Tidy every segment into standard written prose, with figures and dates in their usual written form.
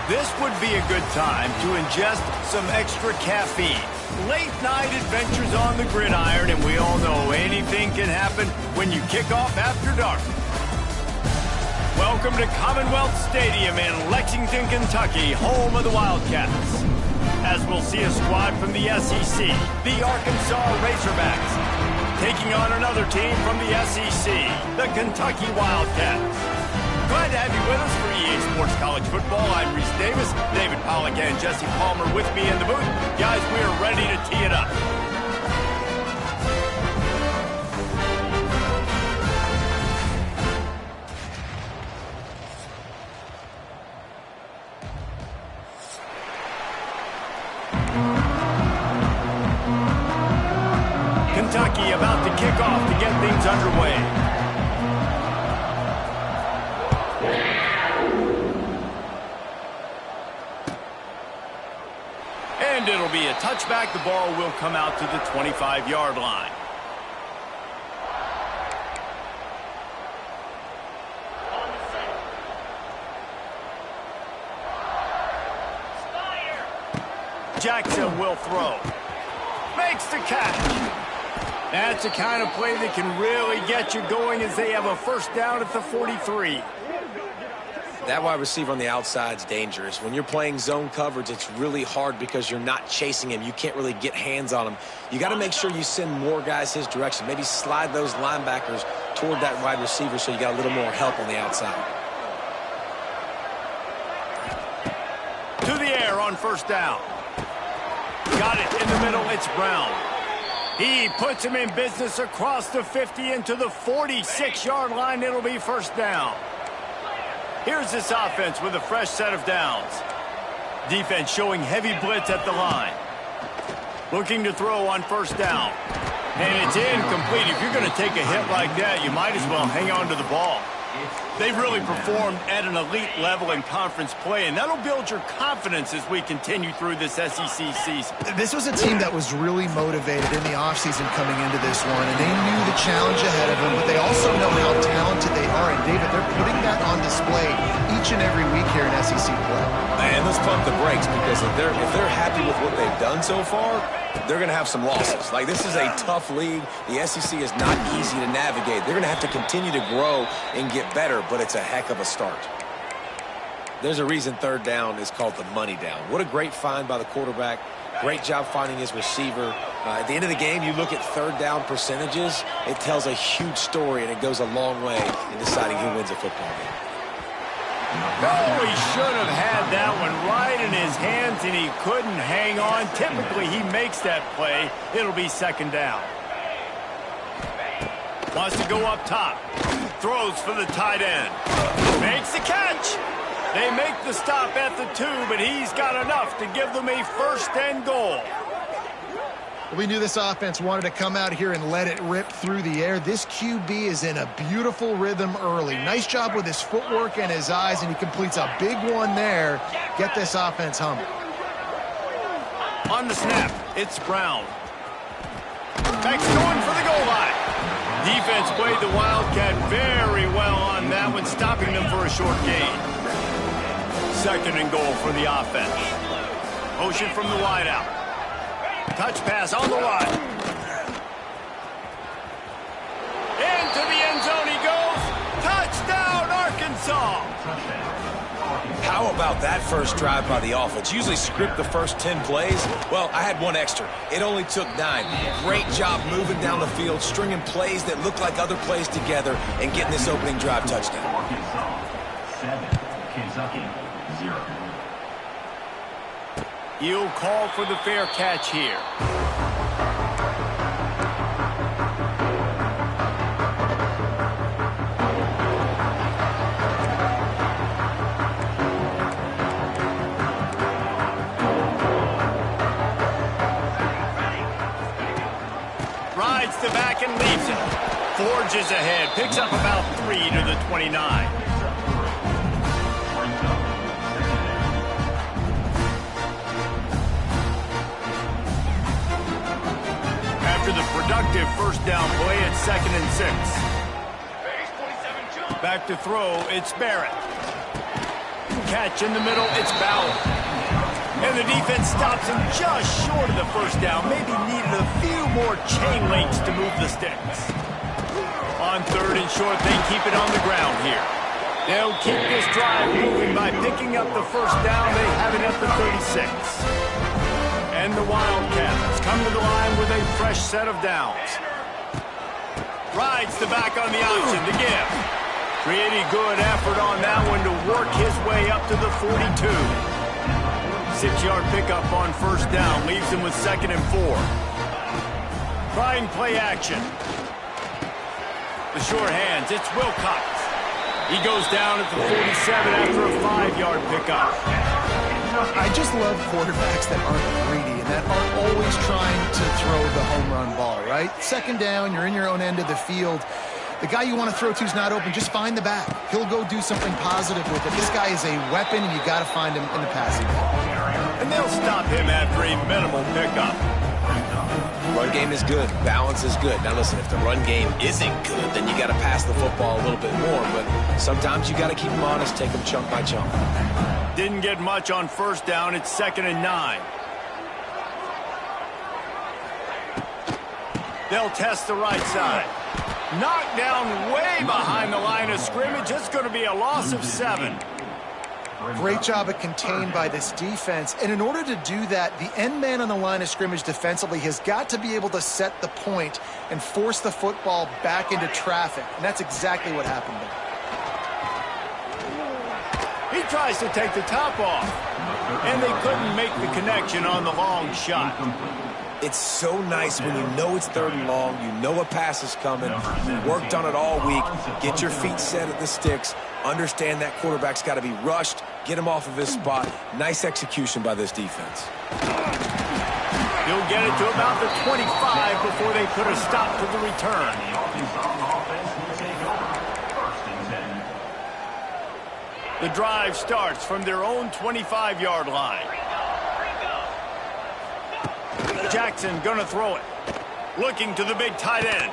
This would be a good time to ingest some extra caffeine. Late night adventures on the gridiron, and we all know anything can happen when you kick off after dark. Welcome to Commonwealth Stadium in Lexington, Kentucky, home of the Wildcats. As we'll see a squad from the SEC, the Arkansas Razorbacks, taking on another team from the SEC, the Kentucky Wildcats. Glad to have you with us for EA Sports College Football. I'm Reese Davis, David Pollack, and Jesse Palmer with me in the booth. Guys, we are ready to tee it up. Kentucky about to kick off to get things underway. And it'll be a touchback. The ball will come out to the 25-yard line. Jackson will throw. Makes the catch. That's the kind of play that can really get you going as they have a first down at the 43. That wide receiver on the outside is dangerous. When you're playing zone coverage, it's really hard because you're not chasing him. You can't really get hands on him. You got to make sure you send more guys his direction. Maybe slide those linebackers toward that wide receiver so you got a little more help on the outside. To the air on first down. Got it in the middle. It's Brown. He puts him in business across the 50 into the 46-yard line. It'll be first down. Here's this offense with a fresh set of downs. Defense showing heavy blitz at the line. Looking to throw on first down. And it's incomplete. If you're going to take a hit like that, you might as well hang on to the ball. They've really performed at an elite level in conference play, and that'll build your confidence as we continue through this SEC season. This was a team that was really motivated in the offseason coming into this one, and they knew the challenge ahead of them, but they also know how talented they are. And, David, they're putting that on display each and every week here in SEC play. And let's pump the brakes because if they're happy with what they've done so far, they're going to have some losses. Like, this is a tough league. The SEC is not easy to navigate. They're going to have to continue to grow and get better, but it's a heck of a start. There's a reason third down is called the money down. What a great find by the quarterback. Great job finding his receiver. At the end of the game, you look at third down percentages. It tells a huge story, and it goes a long way in deciding who wins a football game. Oh, he should have had that one right in his hands, and he couldn't hang on. Typically, he makes that play. It'll be second down. Wants to go up top. Throws for the tight end. Makes the catch. They make the stop at the 2, but he's got enough to give them a first and goal. We knew this offense wanted to come out here and let it rip through the air. This QB is in a beautiful rhythm early. Nice job with his footwork and his eyes, and he completes a big one there. Get this offense humming. On the snap, it's Brown. Beck's going for the goal line. Defense played the Wildcat very well on that one, stopping them for a short gain. Second and goal for the offense. Motion from the wideout. Touch pass on the line. Into the end zone he goes. Touchdown, Arkansas. How about that first drive by the offense? Usually script the first 10 plays. Well, I had one extra. It only took 9. Great job moving down the field, stringing plays that look like other plays together, and getting this opening drive touchdown. Arkansas 7, Kentucky 0. He'll call for the fair catch here. Rides the back and leaves it. Forges ahead. Picks up about 3 to the 29. After the productive first down play, it's 2nd and 6. Back to throw, it's Barrett. Catch in the middle, it's Bauer. And the defense stops him just short of the first down. Maybe needed a few more chain links to move the sticks. On third and short, they keep it on the ground here. They'll keep this drive moving by picking up the first down. They have it at the 36. And the Wildcats come to the line with a fresh set of downs. Rides the back on the option to give. Pretty good effort on that one to work his way up to the 42. 6-yard pickup on first down leaves him with 2nd and 4. Trying play action. The short hands, it's Wilcox. He goes down at the 47 after a 5-yard pickup. I just love quarterbacks that aren't greedy and that aren't always trying to throw the home run ball, right? 2nd down, you're in your own end of the field. The guy you want to throw to is not open. Just find the back. He'll go do something positive with it. This guy is a weapon, and you got to find him in the passing game. And they'll stop him after a minimal pickup. Run game is good. Balance is good. Now listen, if the run game isn't good, then you got to pass the football a little bit more. But sometimes you got to keep them honest, take them chunk by chunk. Didn't get much on first down. It's 2nd and 9. They'll test the right side. Knocked down way behind the line of scrimmage. It's going to be a loss of 7. Great job of contained by this defense. And in order to do that, the end man on the line of scrimmage defensively has got to be able to set the point and force the football back into traffic. And that's exactly what happened there. He tries to take the top off. And they couldn't make the connection on the long shot. It's so nice when you know it's 3rd and long, you know a pass is coming, you worked on it all week, get your feet set at the sticks, understand that quarterback's got to be rushed, get him off of his spot. Nice execution by this defense. He'll get it to about the 25 before they put a stop to the return. The drive starts from their own 25-yard line. Jackson gonna throw it. Looking to the big tight end.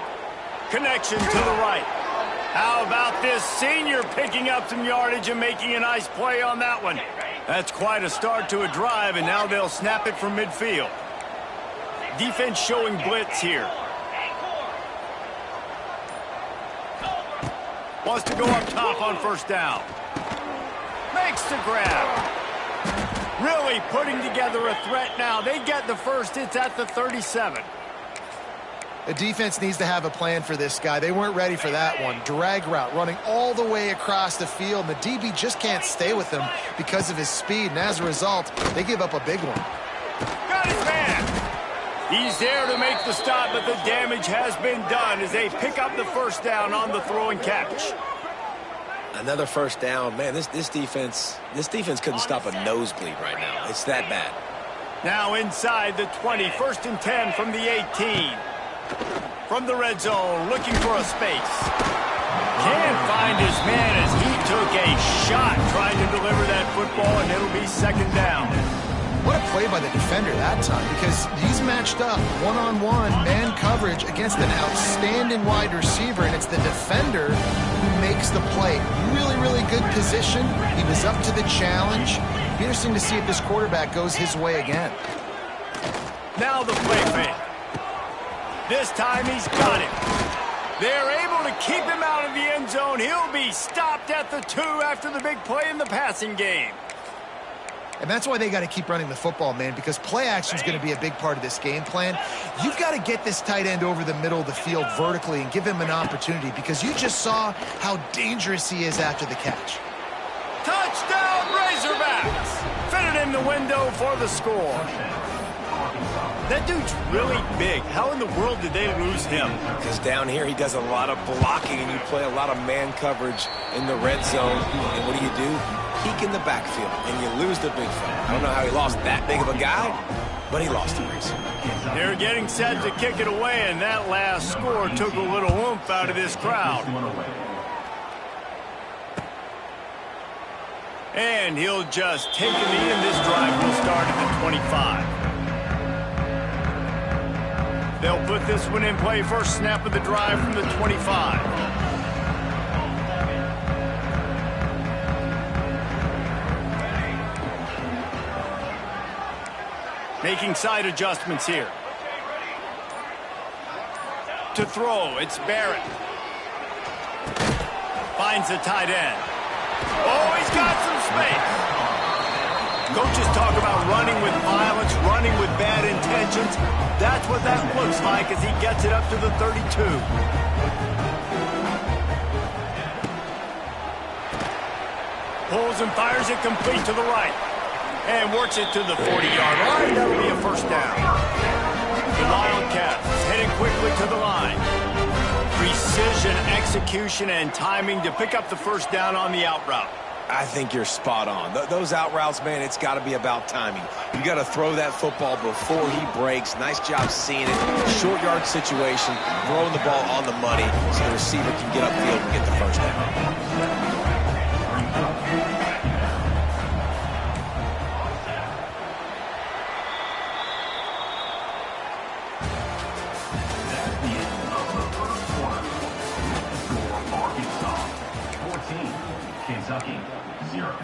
Connection to the right. How about this senior picking up some yardage and making a nice play on that one? That's quite a start to a drive, and now they'll snap it from midfield. Defense showing blitz here. Wants to go up top on first down. Makes the grab. Really putting together a threat now. They get the first. It's at the 37. The defense needs to have a plan for this guy. They weren't ready for that one. Drag route running all the way across the field. The DB just can't stay with him because of his speed. And as a result, they give up a big one. Got his man. He's there to make the stop, but the damage has been done as they pick up the first down on the throw and catch. Another first down. Man, this defense couldn't stop a nosebleed right now. It's that bad. Now inside the 20, 1st and 10 from the 18. From the red zone, looking for a space. Can't find his man as he took a shot trying to deliver that football, and it'll be 2nd down. What a play by the defender that time, because he's matched up one-on-one man coverage against an outstanding wide receiver, and it's the defender who makes the play. Really, really good position. He was up to the challenge. Be interesting to see if this quarterback goes his way again. Now the play fake. This time he's got it. They're able to keep him out of the end zone. He'll be stopped at the 2 after the big play in the passing game. And that's why they got to keep running the football, man, because play action is going to be a big part of this game plan. You've got to get this tight end over the middle of the field vertically and give him an opportunity, because you just saw how dangerous he is after the catch. Touchdown, Razorbacks! Fitted in the window for the score. That dude's really big. How in the world did they lose him? Because down here he does a lot of blocking, and you play a lot of man coverage in the red zone. And what do? Peek in the backfield, and you lose the big fella. I don't know how he lost that big of a guy, but he lost him recently. They're getting set to kick it away, and that last score took a little oomph out of this crowd. And he'll just take a knee, and this drive will start at the 25. They'll put this one in play. First snap of the drive from the 25. Making side adjustments here. To throw, it's Barrett. Finds the tight end. Oh, he's got some space. Coaches talk about running with violence, running with bad intentions. That's what that looks like as he gets it up to the 32. Pulls and fires it complete to the right. And works it to the 40-yard line. That'll be a first down. The Wildcats heading quickly to the line. Precision, execution, and timing to pick up the first down on the out route. I think you're spot on. Those out routes, man, it's got to be about timing. You got to throw that football before he breaks. Nice job seeing it. Short yard situation, throwing the ball on the money so the receiver can get upfield and get the first down. Kentucky, 0.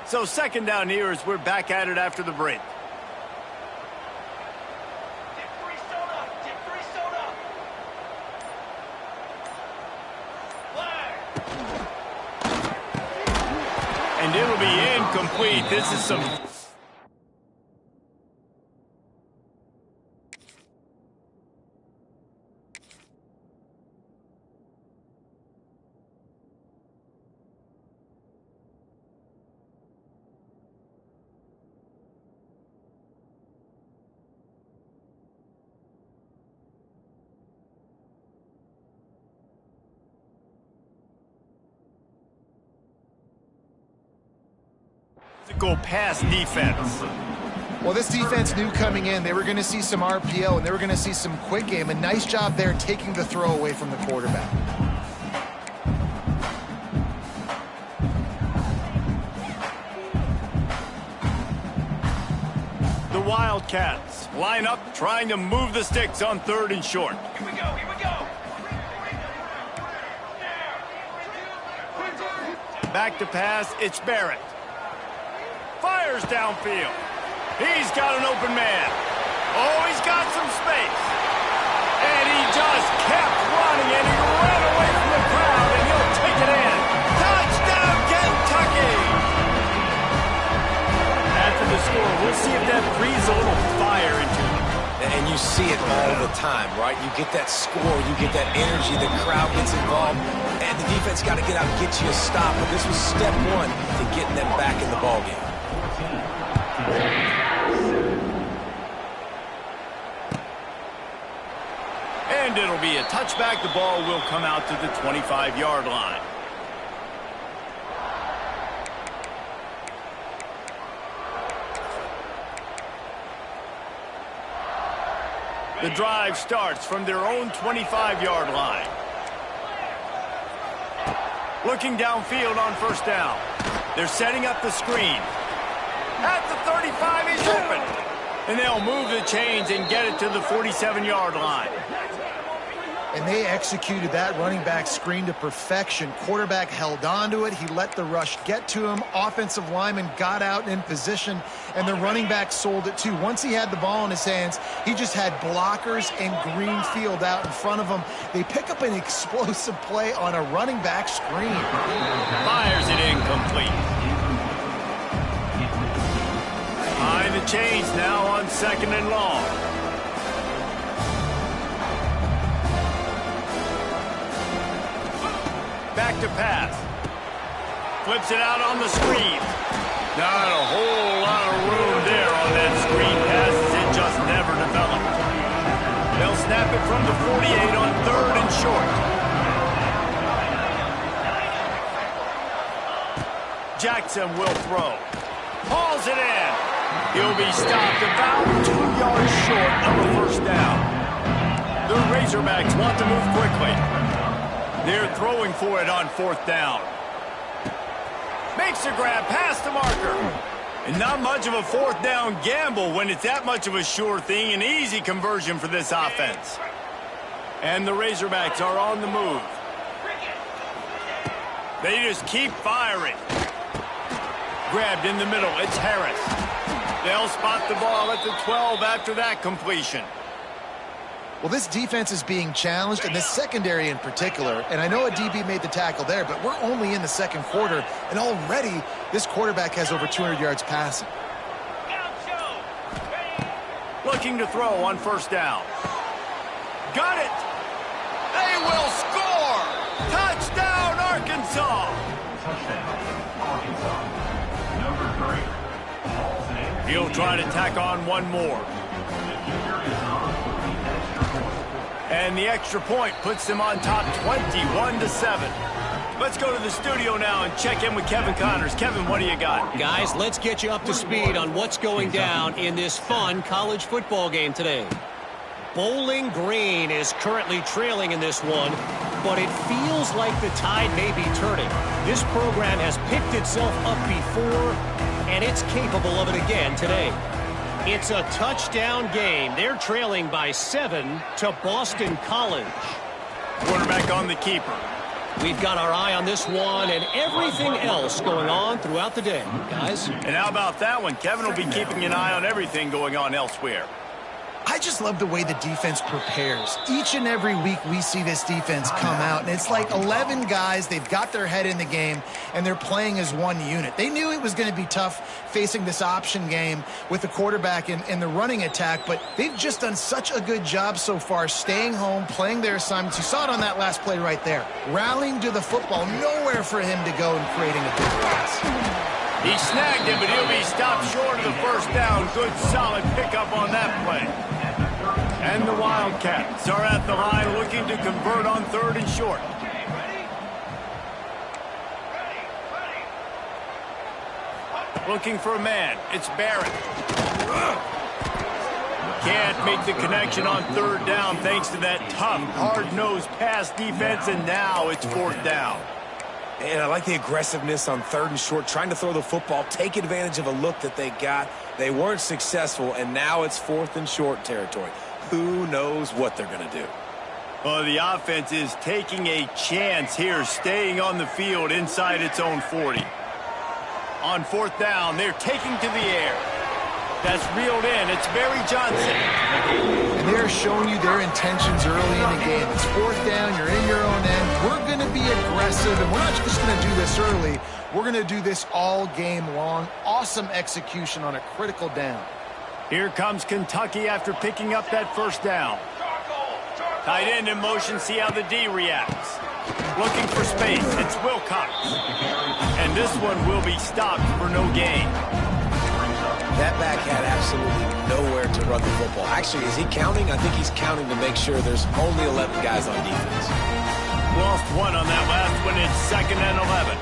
So second down here as we're back at it after the break. And it'll be incomplete. This is some... Go pass defense. Well, this defense knew coming in they were going to see some RPO and they were going to see some quick game. A nice job there taking the throw away from the quarterback. The Wildcats line up trying to move the sticks on 3rd and short. Here we go, here we go. Back to pass, it's Barrett. Fires downfield. He's got an open man. Oh, he's got some space. And he just kept running, and he ran away from the crowd, and he'll take it in. Touchdown, Kentucky! After the score, we'll see if that breathes a little fire into him. And you see it all the time, right? You get that score, you get that energy, the crowd gets involved, and the defense got to get out and get you a stop. But this was step one to getting them back in the ballgame. And it'll be a touchback. The ball will come out to the 25-yard line. The drive starts from their own 25-yard line. Looking downfield on first down. They're setting up the screen. At the 35, he's open. And they'll move the chains and get it to the 47-yard line. And they executed that running back screen to perfection. Quarterback held on to it. He let the rush get to him. Offensive lineman got out in position, and the running back sold it too. Once he had the ball in his hands, he just had blockers and green field out in front of him. They pick up an explosive play on a running back screen. Fires it incomplete. Behind the chains now on 2nd and long. Back to pass. Flips it out on the screen. Not a whole lot of room there on that screen pass. It just never developed. They'll snap it from the 48 on 3rd and short. Jackson will throw. Hauls it in. He'll be stopped about 2 yards short of a first down. The Razorbacks want to move quickly. They're throwing for it on 4th down. Makes a grab past the marker. And not much of a 4th down gamble when it's that much of a sure thing, an easy conversion for this offense. And the Razorbacks are on the move. They just keep firing. Grabbed in the middle. It's Harris. They'll spot the ball at the 12 after that completion. Well, this defense is being challenged, and this secondary in particular. And I know a DB made the tackle there, but we're only in the second quarter, and already this quarterback has over 200 yards passing. Looking to throw on first down. Got it! They will score! Touchdown, Arkansas! Touchdown, Arkansas. Number 3. He'll try to tack on one more. And the extra point puts them on top 21-7. Let's go to the studio now and check in with Kevin Connors. Kevin, what do you got? Guys, let's get you up to speed on what's going down in this fun college football game today. Bowling Green is currently trailing in this one, but it feels like the tide may be turning. This program has picked itself up before, and it's capable of it again today. It's a touchdown game. They're trailing by 7 to Boston College. Quarterback on the keeper. We've got our eye on this one and everything else going on throughout the day, guys. And how about that one? Kevin will be keeping an eye on everything going on elsewhere. I just love the way the defense prepares. Each and every week we see this defense come out, and it's like 11 guys. They've got their head in the game, and they're playing as one unit. They knew it was going to be tough facing this option game with the quarterback and the running attack, but they've just done such a good job so far staying home, playing their assignments. You saw it on that last play right there. Rallying to the football, nowhere for him to go and creating a big pass. He snagged him, but he'll be stopped short of the first down. Good, solid pickup on that play. And the Wildcats are at the line looking to convert on 3rd and short. Looking for a man. It's Barrett. Can't make the connection on 3rd down thanks to that tough, hard-nosed pass defense, and now it's 4th down. And I like the aggressiveness on 3rd and short, trying to throw the football, take advantage of a look that they got. They weren't successful, and now it's 4th and short territory. Who knows what they're going to do? Well, the offense is taking a chance here, staying on the field inside its own 40. On 4th down, they're taking to the air. That's reeled in. It's Barry Johnson. And they're showing you their intentions early in the game. It's 4th down. You're in your own end. We're going to be aggressive, and we're not just going to do this early. We're going to do this all game long. Awesome execution on a critical down. Here comes Kentucky after picking up that first down. Tight end in motion, see how the D reacts. Looking for space, it's Wilcox. And this one will be stopped for no gain. That back had absolutely nowhere to run the football. Actually, is he counting? I think he's counting to make sure there's only 11 guys on defense. Lost one on that last one. It's 2nd and 11.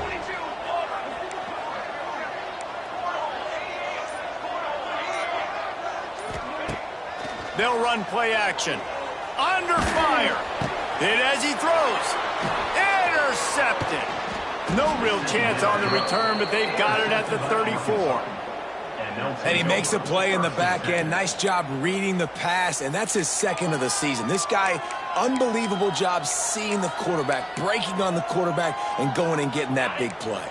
They'll run play action. Under fire. Hit as he throws. Intercepted. No real chance on the return, but they've got it at the 34. And he makes a play in the back end. Nice job reading the pass, and that's his 2nd of the season. This guy, unbelievable job seeing the quarterback, breaking on the quarterback, and going and getting that big play.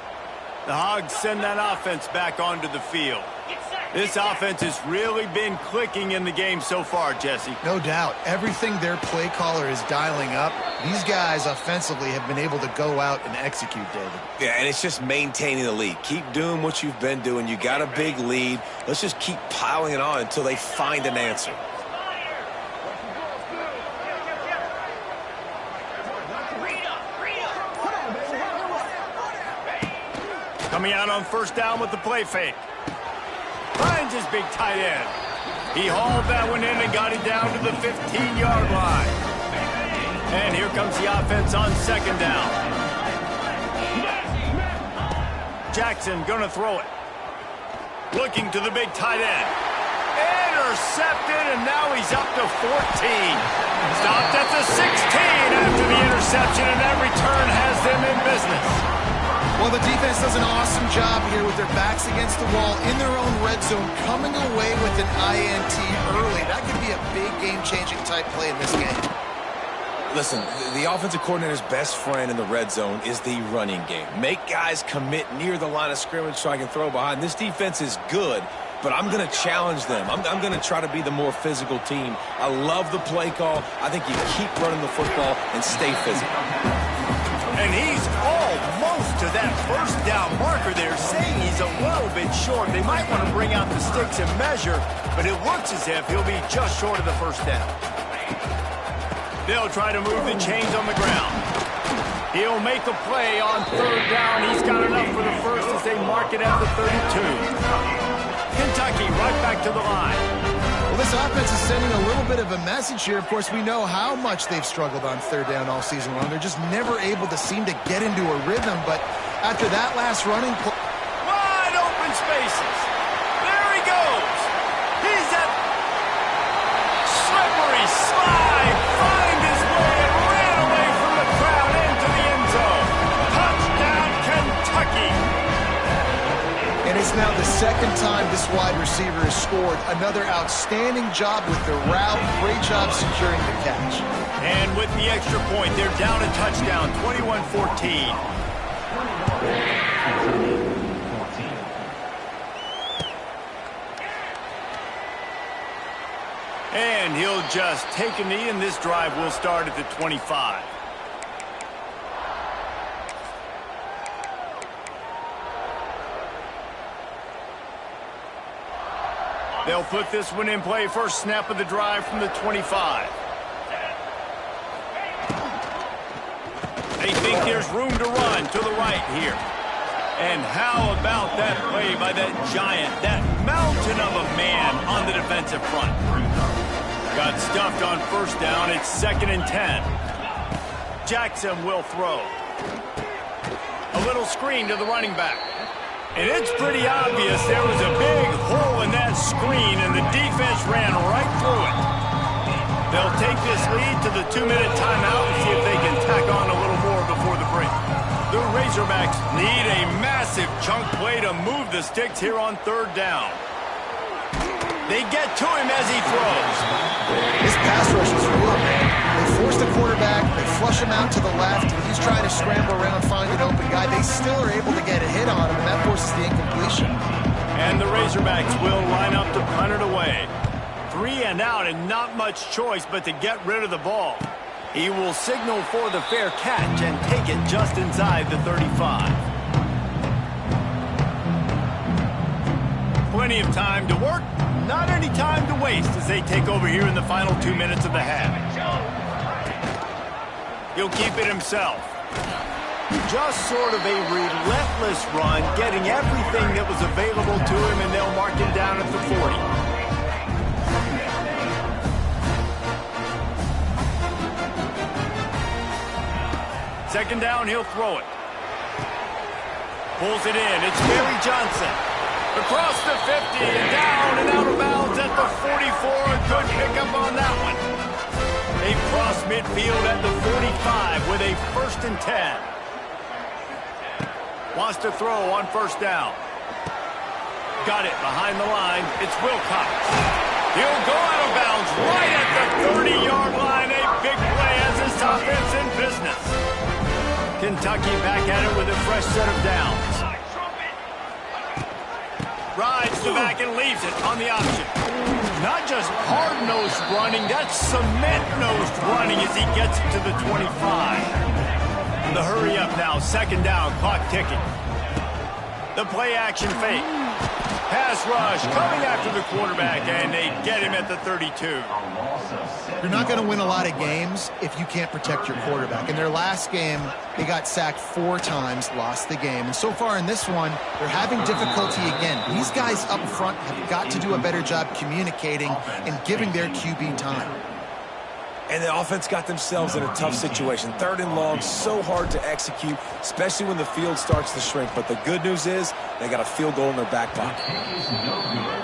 The Hogs send that offense back onto the field. This offense has really been clicking in the game so far, Jesse. No doubt. Everything their play caller is dialing up, these guys offensively have been able to go out and execute, David. Yeah, and it's just maintaining the lead. Keep doing what you've been doing. You got a big lead. Let's just keep piling it on until they find an answer. Coming out on 1st down with the play fake. Finds his big tight end. He hauled that one in and got it down to the 15-yard line. And here comes the offense on 2nd down. Jackson gonna throw it. Looking to the big tight end. Intercepted, and now he's up to 14. Stopped at the 16 after the interception, and that return has them in business. Well, the defense does an awesome job here with their backs against the wall in their own red zone, coming away with an INT early. That could be a big game-changing type play in this game. Listen, the offensive coordinator's best friend in the red zone is the running game. Make guys commit near the line of scrimmage so I can throw behind. This defense is good, but I'm going to challenge them. I'm going to try to be the more physical team. I love the play call. I think you keep running the football and stay physical. And he's almost to that first down marker there, saying he's a little bit short. They might want to bring out the sticks and measure, but it looks as if he'll be just short of the first down. They'll try to move the chains on the ground. He'll make a play on third down. He's got enough for the first as they mark it at the 32. Kentucky right back to the line. Well, this offense is sending a little bit of a message here. Of course, we know how much they've struggled on third down all season long. They're just never able to seem to get into a rhythm. But after that last running play... Wide open spaces. There he goes. He's at slippery slide. Find his way and ran away from the crowd into the end zone. Touchdown, Kentucky. And it's now the second time this wide receiver has scored. Another outstanding job with the route. Great job securing the catch. And with the extra point, they're down a touchdown, 21-14. And he'll just take a knee, and this drive will start at the 25. They'll put this one in play. First snap of the drive from the 25. They think there's room to run to the right here. And how about that play by that giant, that mountain of a man on the defensive front? Got stuffed on first down. It's 2nd and 10. Jackson will throw. A little screen to the running back. And it's pretty obvious there was a big hole in that screen, and the defense ran right through it. They'll take this lead to the 2-minute timeout and see if they can tack on a little more before the break. The Razorbacks need a massive chunk play to move the sticks here on third down. They get to him as he throws. This pass rush is real, man. They force the quarterback, they flush him out to the left, and he's trying to scramble around, find an open guy. They still are able to get a hit on him, and that forces the incompletion. And the Razorbacks will line up to punt it away. 3 and out, and not much choice but to get rid of the ball. He will signal for the fair catch and take it just inside the 35. Plenty of time to work, not any time to waste as they take over here in the final 2 minutes of the half. He'll keep it himself. Just sort of a relentless run, getting everything that was available to him, and they'll mark him down at the 40. Second down, he'll throw it. Pulls it in. It's Barry Johnson. Across the 50 and down and out of bounds at the 44. A good pickup on that one. They cross midfield at the 45 with a 1st and 10. Wants to throw on first down. Got it behind the line. It's Wilcox. He'll go out of bounds right at the 30-yard line. A big play as this offense in business. Kentucky back at it with a fresh set of downs. Rides the back and leaves it on the option. Not just hard-nosed running, that's cement-nosed running as he gets it to the 25. The hurry up now, 2nd down, clock ticking. The play action fake. Pass rush coming after the quarterback, and they get him at the 32. You're not going to win a lot of games if you can't protect your quarterback. In their last game, they got sacked 4 times, lost the game. And so far in this one, they're having difficulty again. These guys up front have got to do a better job communicating and giving their QB time. And the offense got themselves in a tough situation. 3rd and long, so hard to execute, especially when the field starts to shrink. But the good news is they got a field goal in their back pocket.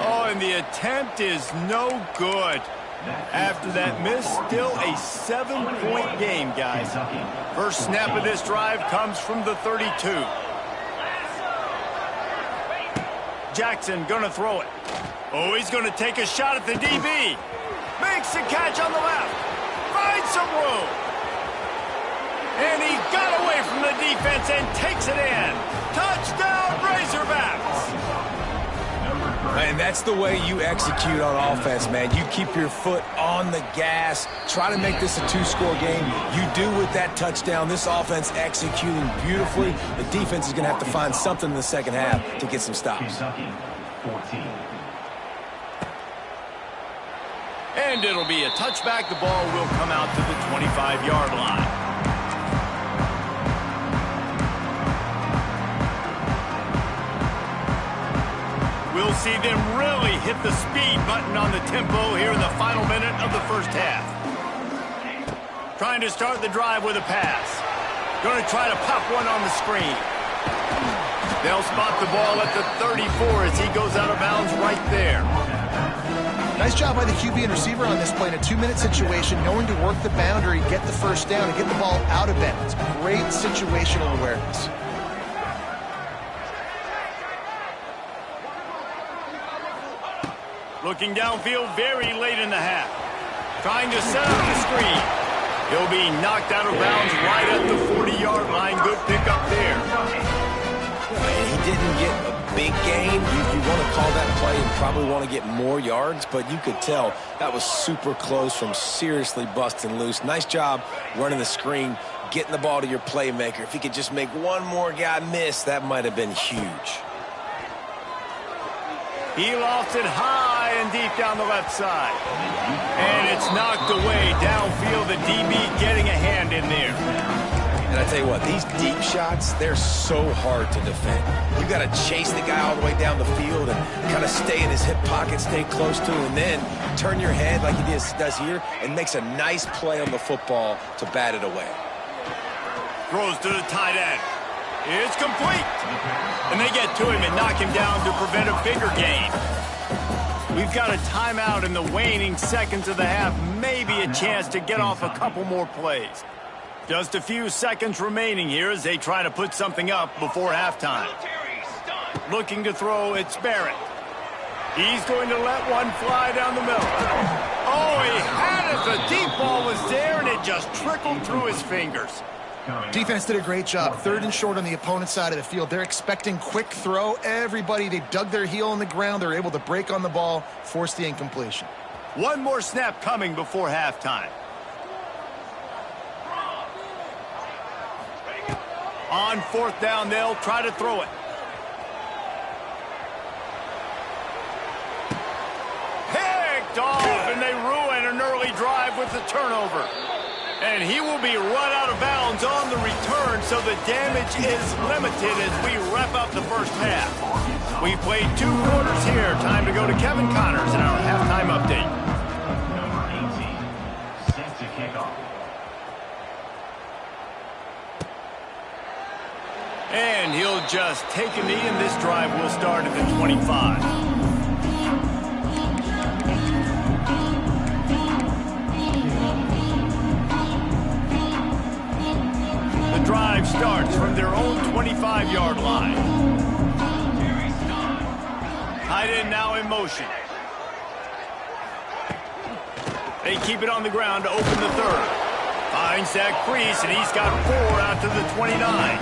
Oh, and the attempt is no good. After that miss, still a 7-point game, guys. First snap of this drive comes from the 32. Jackson gonna throw it. Oh, he's gonna take a shot at the DB. Makes the catch on the left. Finds some room. defense and takes it in. Touchdown, Razorbacks! And that's the way you execute on offense, man. You keep your foot on the gas. Try to make this a two-score game. You do with that touchdown. This offense executing beautifully. The defense is going to have to find something in the second half to get some stops. Kentucky, 14. And it'll be a touchback. The ball will come out to the 25-yard line. We'll see them really hit the speed button on the tempo here in the final minute of the first half. Trying to start the drive with a pass. Going to try to pop one on the screen. They'll spot the ball at the 34 as he goes out of bounds right there. Nice job by the QB and receiver on this play in a 2-minute situation, knowing to work the boundary, get the first down, and get the ball out of bounds. Great situational awareness. Looking downfield very late in the half. Trying to set up the screen. He'll be knocked out of bounds right at the 40-yard line. Good pickup there. He didn't get a big gain. You want to call that play and probably want to get more yards, but you could tell that was super close from seriously busting loose. Nice job running the screen, getting the ball to your playmaker. If he could just make one more guy miss, that might have been huge. He lofts it high and deep down the left side. And it's knocked away downfield. The DB getting a hand in there. And I tell you what, these deep shots, they're so hard to defend. You got to chase the guy all the way down the field and kind of stay in his hip pocket, stay close to him, and then turn your head like he does here and makes a nice play on the football to bat it away. Throws to the tight end. It's complete. And they get to him and knock him down to prevent a bigger gain. We've got a timeout in the waning seconds of the half. Maybe a chance to get off a couple more plays. Just a few seconds remaining here as they try to put something up before halftime. Looking to throw, it's Barrett. He's going to let one fly down the middle. Oh, he had it. The deep ball was there, and it just trickled through his fingers. Defense did a great job. 3rd and short on the opponent's side of the field. They're expecting quick throw. Everybody, they dug their heel in the ground. They're able to break on the ball, force the incompletion. One more snap coming before halftime. On 4th down, they'll try to throw it. Picked off, and they ruin an early drive with the turnover. And he will be run out of bounds on the return, so the damage is limited as we wrap up the first half. We've played 2 quarters here. Time to go to Kevin Connors in our halftime update. Number 18, set to kick off. And he'll just take a knee, and this drive will start at the 25. Drive starts from their own 25-yard line. Tight end now in motion. They keep it on the ground to open the 3rd. Finds that crease, and he's got 4 out to the 29.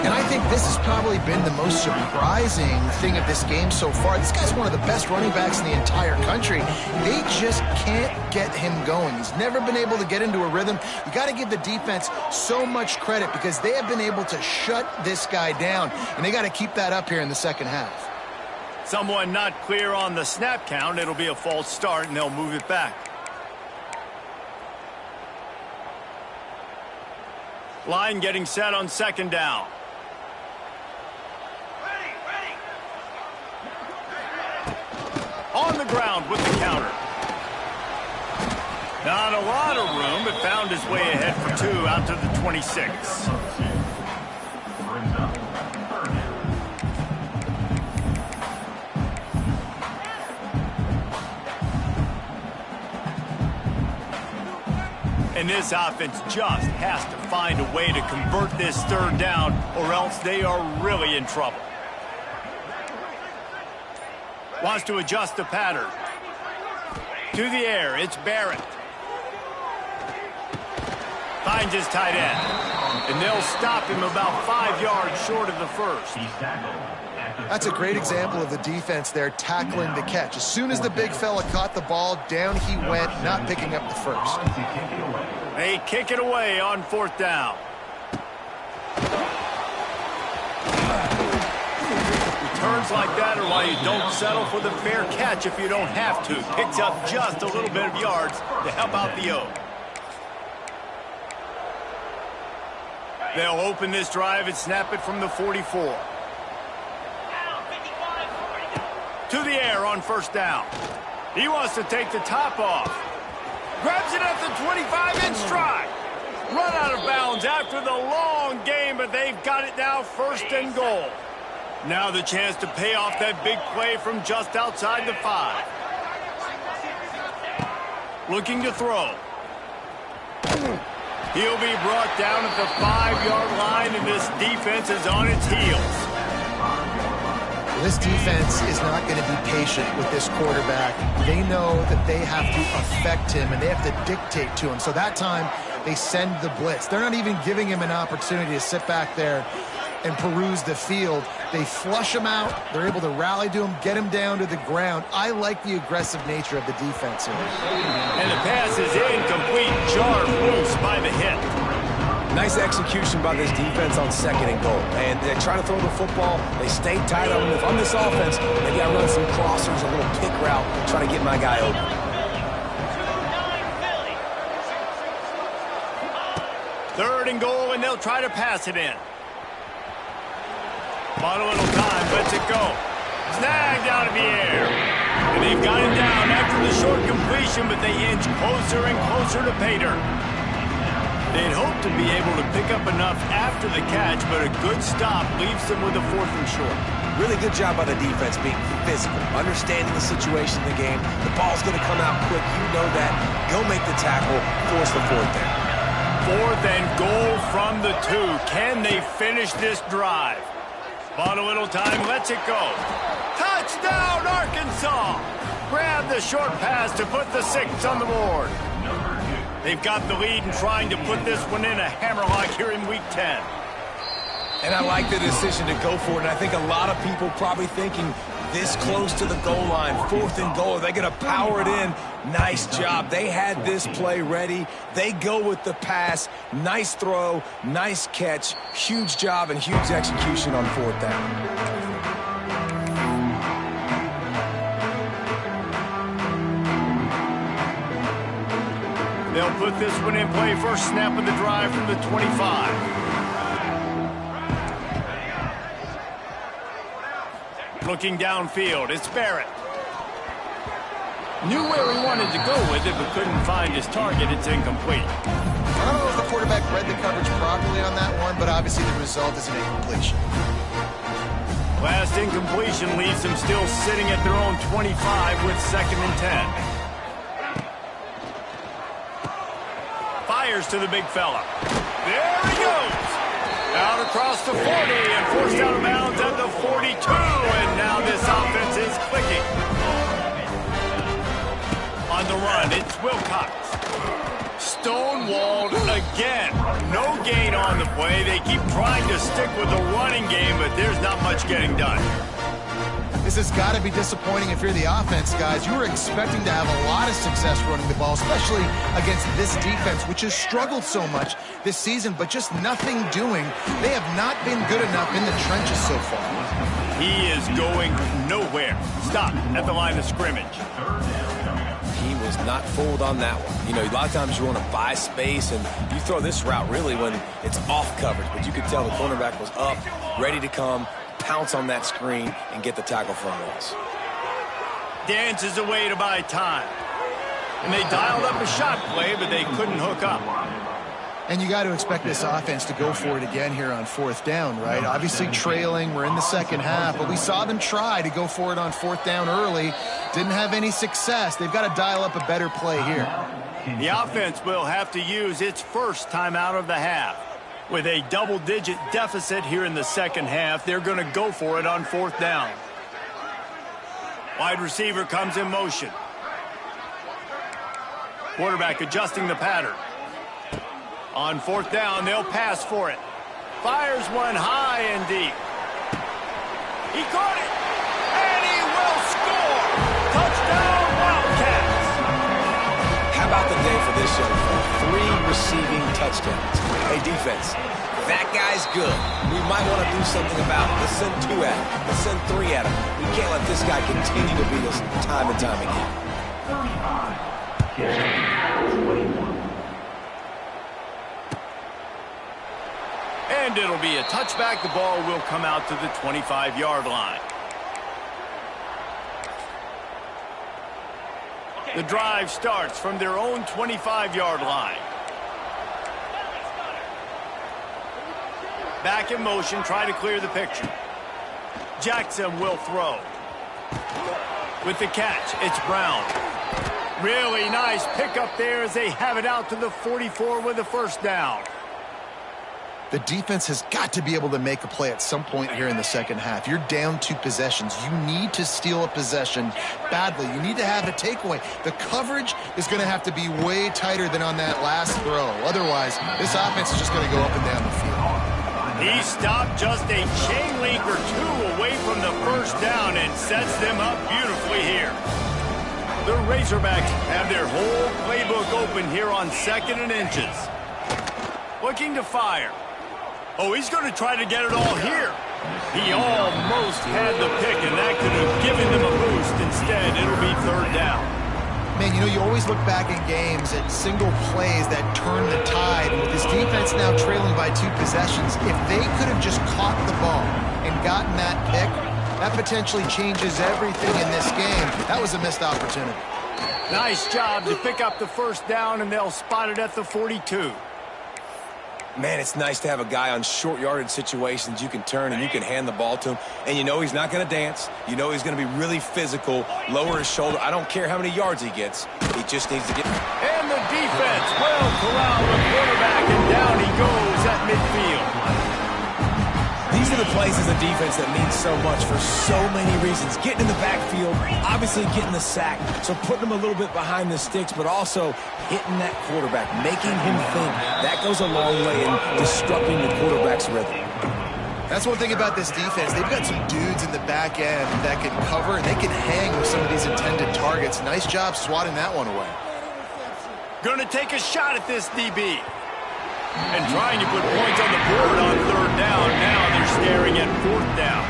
And I think this has probably been the most surprising thing of this game so far. This guy's one of the best running backs in the entire country. They just can't get him going. He's never been able to get into a rhythm. You got to give the defense so much credit because they have been able to shut this guy down, and they got to keep that up here in the second half. Someone not clear on the snap count. It'll be a false start, and they'll move it back. Line getting set on 2nd down. On the ground with the counter. Not a lot of room, but found his way ahead for 2 out to the 26. Brings up 3rd down. And this offense just has to find a way to convert this 3rd down, or else they are really in trouble. Wants to adjust the pattern. To the air, it's Barrett. Finds his tight end. and they'll stop him about 5 yards short of the first. He's tackled. That's a great example of the defense there tackling the catch. As soon as the big fella caught the ball, down he went, not picking up the first. They kick it away on 4th down. Returns like that are why you don't settle for the fair catch if you don't have to. Picks up just a little bit of yards to help out the O. They'll open this drive and snap it from the 44. To the air on 1st down. He wants to take the top off. Grabs it at the 25 in stride. Run out of bounds after the long game, but they've got it now 1st and goal. Now the chance to pay off that big play from just outside the 5. Looking to throw. He'll be brought down at the 5-yard line, and this defense is on its heels. This defense is not going to be patient with this quarterback. They know that they have to affect him, and they have to dictate to him. So that time, they send the blitz. They're not even giving him an opportunity to sit back there and peruse the field. They flush him out. They're able to rally to him, get him down to the ground. I like the aggressive nature of the defense here. And the pass is incomplete. Jarred loose by the hit. Nice execution by this defense on 2nd and goal. And they're trying to throw the football. They stay tight on him. If I'm this offense, maybe I run some crossers, a little pick route, try to get my guy open. Third and goal, and they'll try to pass it in. Bought a little time, lets it go. Snagged out of the air. And they've got him down after the short completion, but they inch closer and closer to pay dirt. They'd hoped to be able to pick up enough after the catch, but a good stop leaves them with a 4th and short. Really good job by the defense being physical, understanding the situation in the game. The ball's going to come out quick. You know that. Go make the tackle, force the 4th down. 4th and goal from the 2. Can they finish this drive? Bought a little time, lets it go. Touchdown, Arkansas! Grab the short pass to put the 6 on the board. They've got the lead and trying to put this one in a hammerlock here in Week 10. And I like the decision to go for it. And I think a lot of people probably thinking this close to the goal line, 4th and goal, are they going to power it in? Nice job. They had this play ready. They go with the pass. Nice throw, nice catch. Huge job and huge execution on 4th down. They'll put this one in play. First snap of the drive from the 25. Looking downfield, it's Barrett. Knew where he wanted to go with it, but couldn't find his target. It's incomplete. I don't know if the quarterback read the coverage properly on that one, but obviously the result is an incompletion. Last incompletion leaves them still sitting at their own 25 with 2nd and 10. Fires to the big fella. There he goes. Out across the 40 and forced out of bounds at the 42. And now this offense is clicking. On the run, it's Wilcox. Stonewalled again. No gain on the play. They keep trying to stick with the running game, but there's not much getting done. This has got to be disappointing if you're the offense, guys. You were expecting to have a lot of success running the ball, especially against this defense, which has struggled so much this season, but just nothing doing. They have not been good enough in the trenches so far. He is going nowhere. Stop at the line of scrimmage. He was not fooled on that one. You know, a lot of times you want to buy space, and you throw this route really when it's off coverage, but you could tell the cornerback was up, ready to come, pounce on that screen, and get the tackle for a loss. Dances away to buy time. And they dialed up a shot play, but they couldn't hook up. And you got to expect this offense to go for it again here on 4th down, right? Obviously trailing, we're in the second half, but we saw them try to go for it on 4th down early. Didn't have any success. They've got to dial up a better play here. The offense will have to use its first timeout of the half. With a double-digit deficit here in the second half, they're going to go for it on 4th down. Wide receiver comes in motion. Quarterback adjusting the pattern. On fourth down, they'll pass for it. Fires one high and deep. He caught it, and he will score. Touchdown, Wildcats. How about the day for this young fella? 3 receiving touchdowns. Hey, defense, that guy's good. We might want to do something about it. Let's send 2 at him. Let's send 3 at him. We can't let this guy continue to beat us time and time again. 21. And it'll be a touchback. The ball will come out to the 25-yard line. The drive starts from their own 25-yard line. Back in motion, try to clear the picture. Jackson will throw. With the catch, it's Brown. Really nice pickup there as they have it out to the 44 with a first down. The defense has got to be able to make a play at some point here in the second half. You're down 2 possessions. You need to steal a possession badly. You need to have a takeaway. The coverage is going to have to be way tighter than on that last throw. Otherwise, this offense is just going to go up and down the field. He stopped just a chain link or 2 away from the first down and sets them up beautifully here. The Razorbacks have their whole playbook open here on 2nd and inches. Looking to fire. Oh, he's going to try to get it all here. He almost had the pick, and that could have given them a boost. Instead, it'll be 3rd down. Man, you know, you always look back in games at single plays that turn the tide. And with this defense now trailing by 2 possessions, if they could have just caught the ball and gotten that pick, that potentially changes everything in this game. That was a missed opportunity. Nice job to pick up the first down, and they'll spot it at the 42. Man, it's nice to have a guy on short yardage situations you can turn and you can hand the ball to him. And you know he's not going to dance. You know he's going to be really physical, lower his shoulder. I don't care how many yards he gets. He just needs to get... And the defense will corral the quarterback, and down he goes at midfield. These are the plays as a defense that mean so much for so many reasons. Getting in the backfield, obviously getting the sack, so putting him a little bit behind the sticks, but also hitting that quarterback, making him think. That goes a long way in disrupting the quarterback's rhythm. That's one thing about this defense. They've got some dudes in the back end that can cover, and they can hang with some of these intended targets. Nice job swatting that one away. Going to take a shot at this DB. And trying to put points on the board on 3rd down. Now they're staring at 4th down.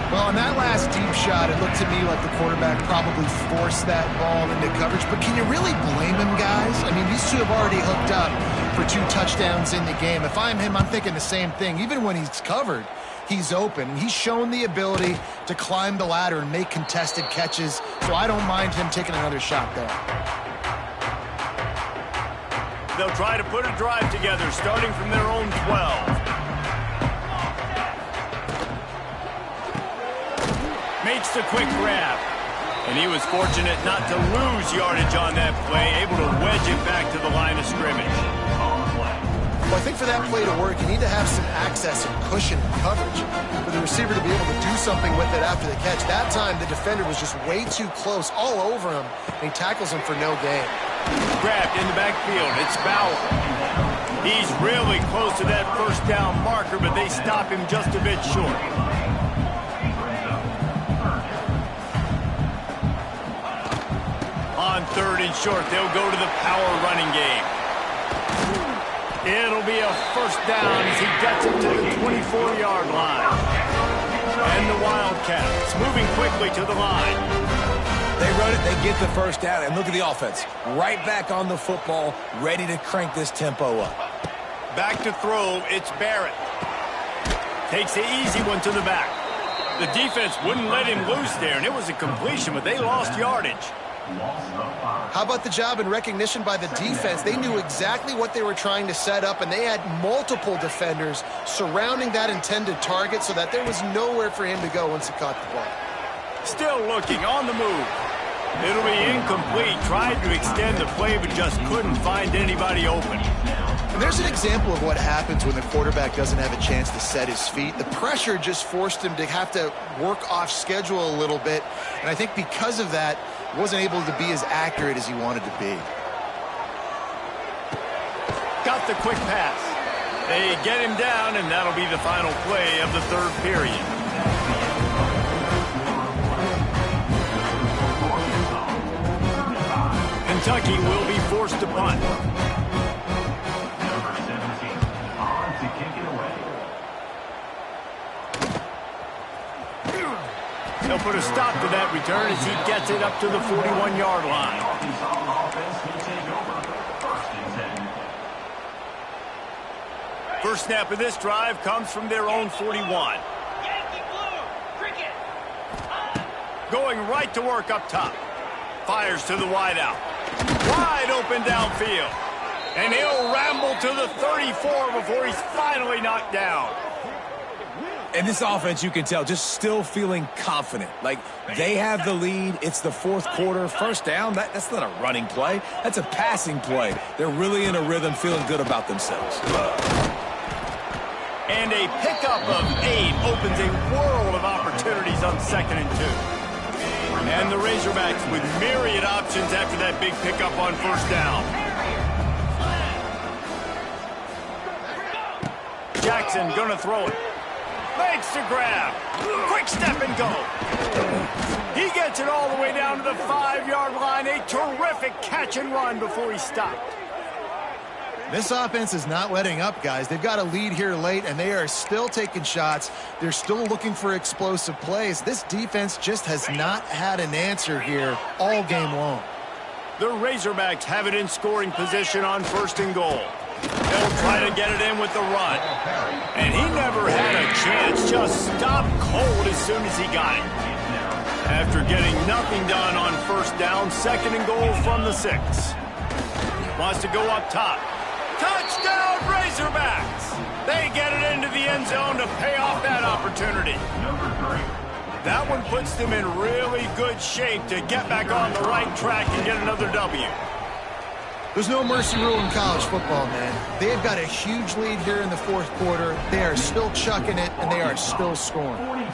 Well, on that last deep shot, it looked to me like the quarterback probably forced that ball into coverage. But can you really blame him, guys? I mean, these 2 have already hooked up for 2 touchdowns in the game. If I'm him, I'm thinking the same thing. Even when he's covered, he's open. He's shown the ability to climb the ladder and make contested catches. So I don't mind him taking another shot there. They'll try to put a drive together, starting from their own 12. Makes the quick grab. And he was fortunate not to lose yardage on that play, able to wedge it back to the line of scrimmage. Well, I think for that play to work, you need to have some access and cushion and coverage for the receiver to be able to do something with it after the catch. That time, the defender was just way too close, all over him, and he tackles him for no gain. Grabbed in the backfield. It's Bauer. He's really close to that first down marker, but they stop him just a bit short. On 3rd and short, they'll go to the power running game. It'll be a first down as he gets it to the 24-yard line. And the Wildcats moving quickly to the line. They run it, they get the first down, and look at the offense. Right back on the football, ready to crank this tempo up. Back to throw, it's Barrett. Takes the easy one to the back. The defense wouldn't let him loose there, and it was a completion, but they lost yardage. How about the job and recognition by the defense? They knew exactly what they were trying to set up, and they had multiple defenders surrounding that intended target so that there was nowhere for him to go once he caught the ball. Still looking on the move. It'll be incomplete. Tried to extend the play, but just couldn't find anybody open. And there's an example of what happens when the quarterback doesn't have a chance to set his feet. The pressure just forced him to have to work off schedule a little bit. And I think because of that, he wasn't able to be as accurate as he wanted to be. Got the quick pass. They get him down, and that'll be the final play of the third period. Kentucky will be forced to punt. Number 17 on to kick it away. They'll put a stop to that return as he gets it up to the 41-yard line. First snap of this drive comes from their own 41. Going right to work up top. Fires to the wideout. Wide open downfield. And he'll ramble to the 34 before he's finally knocked down. And this offense, you can tell, just still feeling confident. Like, they have the lead. It's the fourth quarter. First down, that's not a running play. That's a passing play. They're really in a rhythm, feeling good about themselves. And a pickup of 8 opens a world of opportunities on 2nd and 2. And the Razorbacks with myriad options after that big pickup on first down. Jackson gonna throw it. Makes the grab. Quick step and go. He gets it all the way down to the 5-yard line. A terrific catch and run before he stopped. This offense is not letting up, guys. They've got a lead here late, and they are still taking shots. They're still looking for explosive plays. This defense just has not had an answer here all game long. The Razorbacks have it in scoring position on 1st and goal. They'll try to get it in with the run. And he never had a chance. Just stopped cold as soon as he got it. After getting nothing done on first down, 2nd and goal from the 6. Wants to go up top. Touchdown, Razorbacks! They get it into the end zone to pay off that opportunity. That one puts them in really good shape to get back on the right track and get another W. There's no mercy rule in college football, man. They've got a huge lead here in the fourth quarter. They are still chucking it, and they are still scoring. 42,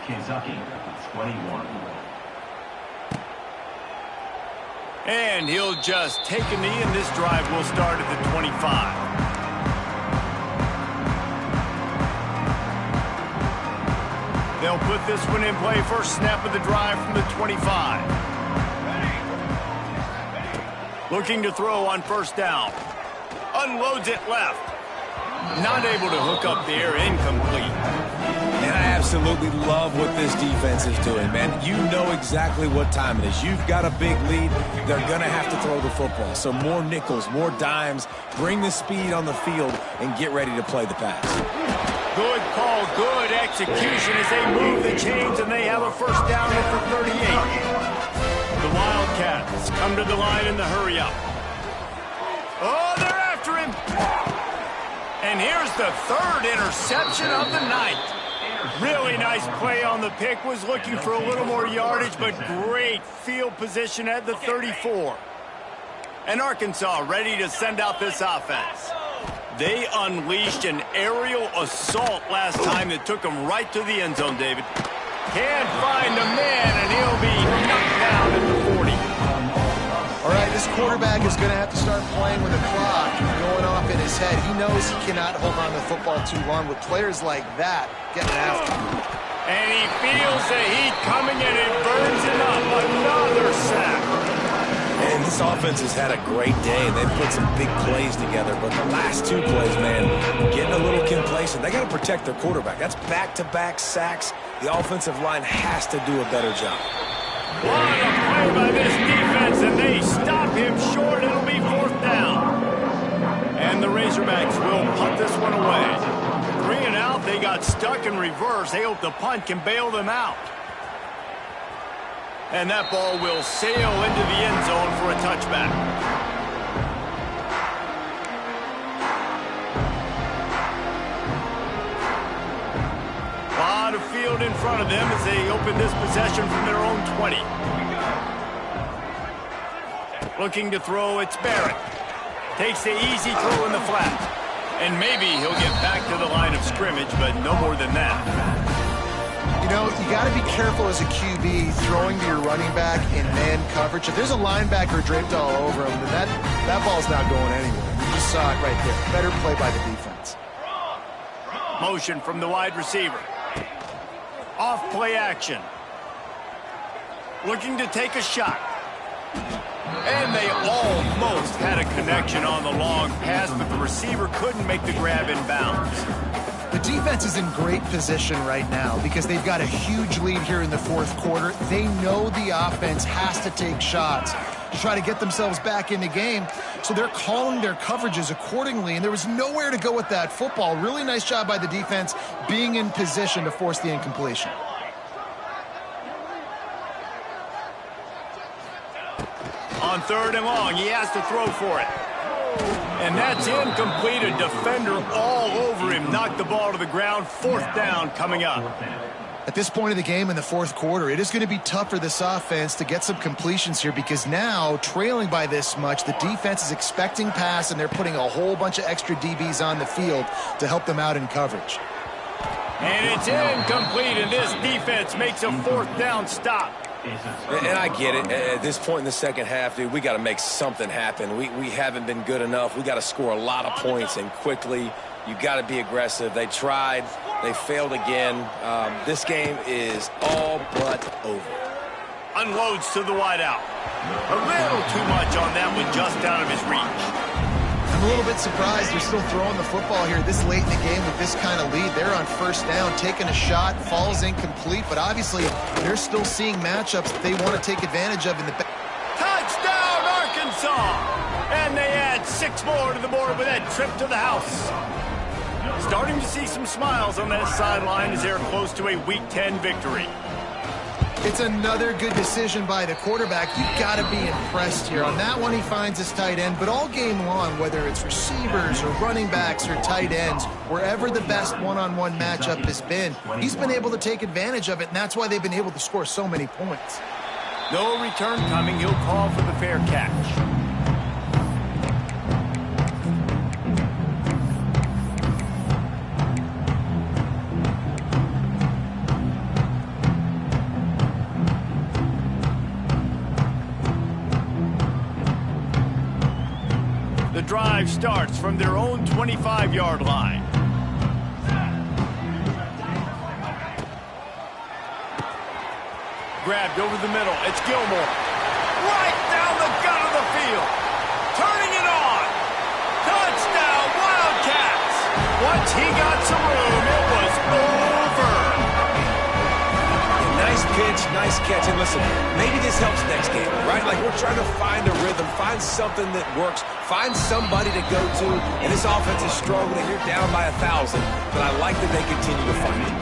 Kentucky, 21. And he'll just take a knee, and this drive will start at the 25. They'll put this one in play. First snap of the drive from the 25. Looking to throw on first down. Unloads it left. Not able to hook up the air, incomplete. And I absolutely love what this defense is doing, man. You know exactly what time it is. You've got a big lead. They're going to have to throw the football. So more nickels, more dimes. Bring the speed on the field and get ready to play the pass. Good call, good execution as they move the chains, and they have a first down at the 38. The Wildcats come to the line in the hurry-up. Oh, they're after him. And here's the 3rd interception of the night. Really nice play on the pick. Was looking for a little more yardage, but great field position at the 34. And Arkansas ready to send out this offense. They unleashed an aerial assault last time that took them right to the end zone, David. Can't find a man, and he'll be knocked down at the 40. All right, this quarterback is going to have to start playing with the clock going off in his head. He knows he cannot hold on to the football too long with players like that getting after him. And he feels the heat coming, and it burns him up. Another sack. And this offense has had a great day, and they've put some big plays together. But the last 2 plays, man, getting a little complacent. They got to protect their quarterback. That's back-to-back sacks. The offensive line has to do a better job. What a play by this defense, and they stop him short. It'll be 4th down. And the Razorbacks will punt this one away. 3 and out. They got stuck in reverse. They hope the punt can bail them out. And that ball will sail into the end zone for a touchback. A lot of field in front of them as they open this possession from their own 20. Looking to throw, it's Barrett. Takes the easy throw in the flat. And maybe he'll get back to the line of scrimmage, but no more than that. You know, you got to be careful as a QB throwing to your running back in man coverage. If there's a linebacker draped all over him, then that ball's not going anywhere. You just saw it right there. Better play by the defense. Motion from the wide receiver. Off play action. Looking to take a shot. And they almost had a connection on the long pass, but the receiver couldn't make the grab in bounds. The defense is in great position right now because they've got a huge lead here in the fourth quarter. They know the offense has to take shots to try to get themselves back in the game, so they're calling their coverages accordingly, and there was nowhere to go with that football. Really nice job by the defense being in position to force the incompletion. On 3rd and long, he has to throw for it. And that's incomplete. A defender all over him. Knocked the ball to the ground. 4th down coming up. At this point of the game in the fourth quarter, it is going to be tough for this offense to get some completions here because now, trailing by this much, the defense is expecting pass, and they're putting a whole bunch of extra DBs on the field to help them out in coverage. And it's incomplete, and this defense makes a 4th down stop. And I get it. At this point in the second half, dude, we got to make something happen. We haven't been good enough. We got to score a lot of points and quickly. You got to be aggressive. They tried. They failed again. This game is all but over. Unloads to the wideout. A little too much on that one, just out of his reach. I'm a little bit surprised they're still throwing the football here this late in the game with this kind of lead. They're on 1st down, taking a shot, falls incomplete, but obviously they're still seeing matchups that they want to take advantage of in the back. Touchdown, Arkansas! And they add 6 more to the board with that trip to the house. Starting to see some smiles on that sideline as they're close to a Week 10 victory. It's another good decision by the quarterback. You've got to be impressed here. On that one, he finds his tight end, but all game long, whether it's receivers or running backs or tight ends, wherever the best one-on-one matchup has been, he's been able to take advantage of it, and that's why they've been able to score so many points. No return coming. He'll call for the fair catch. The drive starts from their own 25-yard line. Grabbed over the middle. It's Gilmore. Right down the gut of the field. Turning it on. Touchdown, Wildcats. Once he got some room, it was over. Nice pitch, nice catch. And listen, maybe this helps next game, right? Like, we're trying to find a rhythm, find something that works, find somebody to go to. And this offense is struggling. You're down by 1,000, but I like that they continue to find it.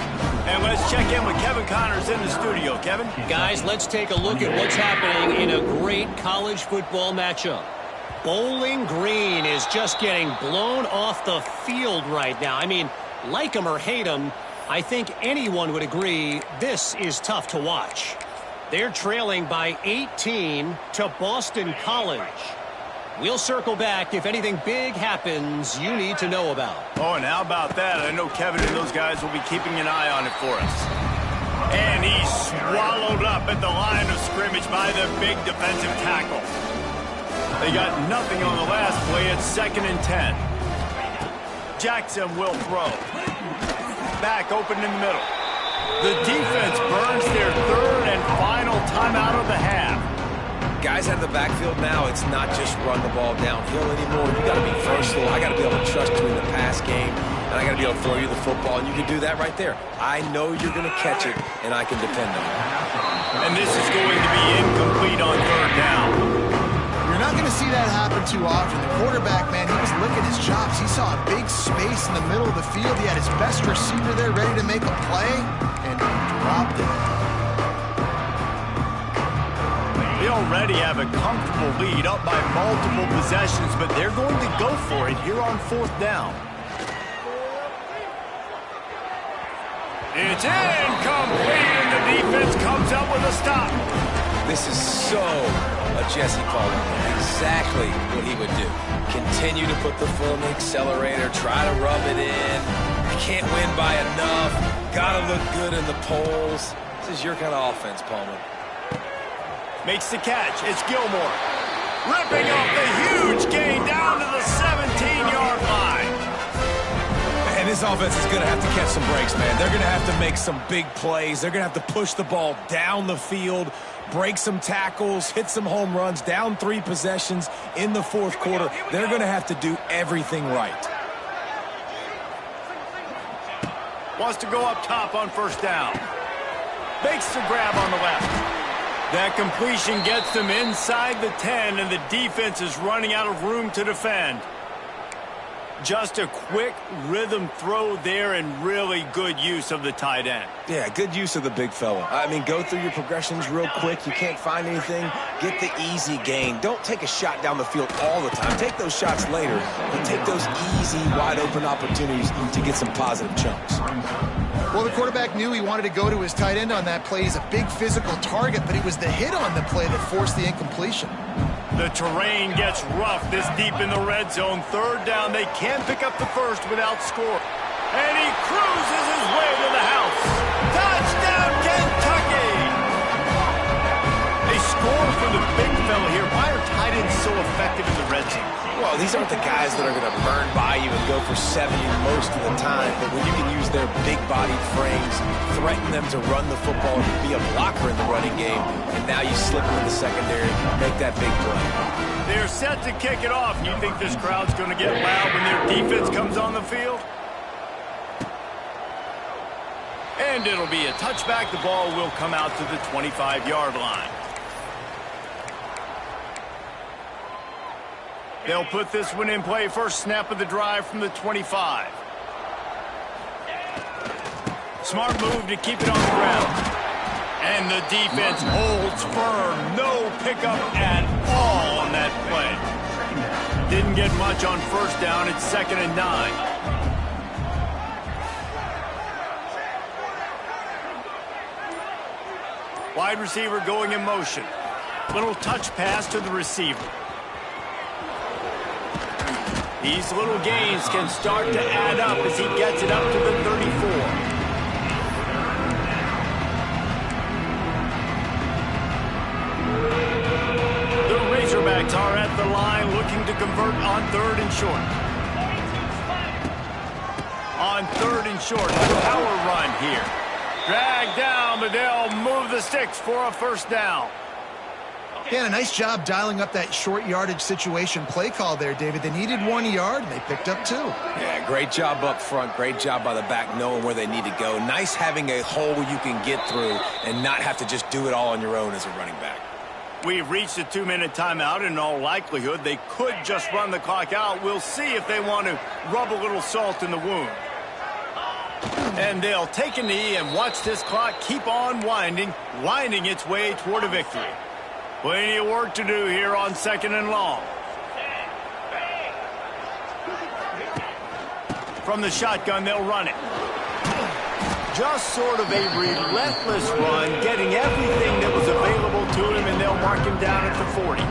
And let's check in with Kevin Connors in the studio. Kevin? Guys, let's take a look at what's happening in a great college football matchup. Bowling Green is just getting blown off the field right now. I mean, like him or hate him, I think anyone would agree this is tough to watch. They're trailing by 18 to Boston College. We'll circle back if anything big happens you need to know about. Oh, and how about that? I know Kevin and those guys will be keeping an eye on it for us. And he's swallowed up at the line of scrimmage by the big defensive tackle. They got nothing on the last play. It's 2nd and 10. Jackson will throw. Back open in the middle. The defense burns their 3rd and final timeout of the half. Guys out of the backfield now, it's not just run the ball downhill anymore. You got to be versatile. I got to be able to trust you in the pass game, and I got to be able to throw you the football, and you can do that right there. I know you're going to catch it, and I can depend on it. And this is going to be incomplete on 3rd down. You're not going to see that happen too often. The quarterback, man, he was licking his chops. He saw a big space in the middle of the field. He had his best receiver there ready to make a play, and he dropped it. They already have a comfortable lead up by multiple possessions, but they're going to go for it here on 4th down. It's incomplete, and the defense comes up with a stop. This is so a Jesse Palmer. Exactly what he would do. Continue to put the foot on the accelerator, try to rub it in. Can't win by enough. Gotta look good in the polls. This is your kind of offense, Palmer. Makes the catch. It's Gilmore. Ripping off the huge gain down to the 17 This offense is going to have to catch some breaks, man. They're going to have to make some big plays. They're going to have to push the ball down the field, break some tackles, hit some home runs, down 3 possessions in the fourth quarter. They're going to have to do everything right. Wants to go up top on first down. Makes the grab on the left. That completion gets them inside the 10, and the defense is running out of room to defend. Just a quick rhythm throw there and really good use of the tight end. Yeah, good use of the big fella. I mean, go through your progressions real quick. You can't find anything. Get the easy gain. Don't take a shot down the field all the time. Take those shots later, but take those easy, wide-open opportunities to get some positive chunks. Well, the quarterback knew he wanted to go to his tight end on that play. He's a big physical target, but it was the hit on the play that forced the incompletion. The terrain gets rough this deep in the red zone. Third down, they can't pick up the first without score. And he cruises his way to the house. Touchdown, Kentucky! They score for the big fella here. Why are tight ends so effective in the red zone? Well, these aren't the guys that are going to burn by you and go for 70 most of the time, but when you can use their big-bodied frames, threaten them to run the football and be a blocker in the running game, and now you slip them in the secondary, make that big play. They're set to kick it off. You think this crowd's going to get loud when their defense comes on the field? And it'll be a touchback. The ball will come out to the 25-yard line. They'll put this one in play. First snap of the drive from the 25. Smart move to keep it on the ground. And the defense holds firm. No pickup at all on that play. Didn't get much on first down. It's 2nd and 9. Wide receiver going in motion. Little touch pass to the receiver. These little gains can start to add up as he gets it up to the 34. The Razorbacks are at the line looking to convert on 3rd and short. On 3rd and short, a power run here. Dragged down, but they'll move the sticks for a first down. Yeah, a nice job dialing up that short yardage situation play call there, David. They needed 1 yard, and they picked up 2. Yeah, great job up front. Great job by the back knowing where they need to go. Nice having a hole you can get through and not have to just do it all on your own as a running back. We've reached a 2-minute timeout. In all likelihood, they could just run the clock out. We'll see if they want to rub a little salt in the wound. And they'll take a knee and watch this clock keep on winding its way toward a victory. Plenty of work to do here on 2nd and long. From the shotgun, they'll run it. Just sort of a relentless run, getting everything that was available to him, and they'll mark him down at the 40.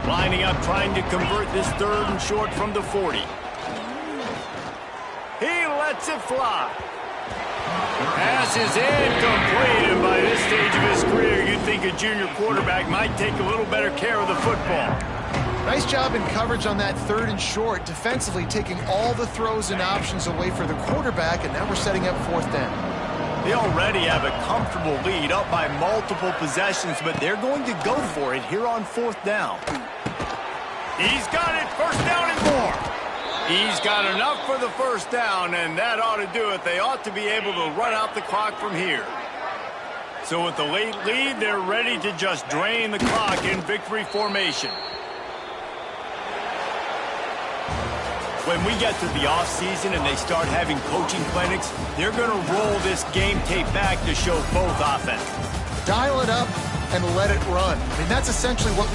Lining up, trying to convert this 3rd and short from the 40. He lets it fly. Pass is incomplete, and by this stage of his career, you'd think a junior quarterback might take a little better care of the football. Nice job in coverage on that 3rd and short, defensively taking all the throws and options away for the quarterback, and now we're setting up 4th down. They already have a comfortable lead, up by multiple possessions, but they're going to go for it here on 4th down. He's got it, 1st down and more. He's got enough for the 1st down, and that ought to do it. They ought to be able to run out the clock from here. So with the late lead, they're ready to just drain the clock in victory formation. When we get to the offseason and they start having coaching clinics, they're going to roll this game tape back to show both offenses. Dial it up and let it run. I mean, that's essentially what we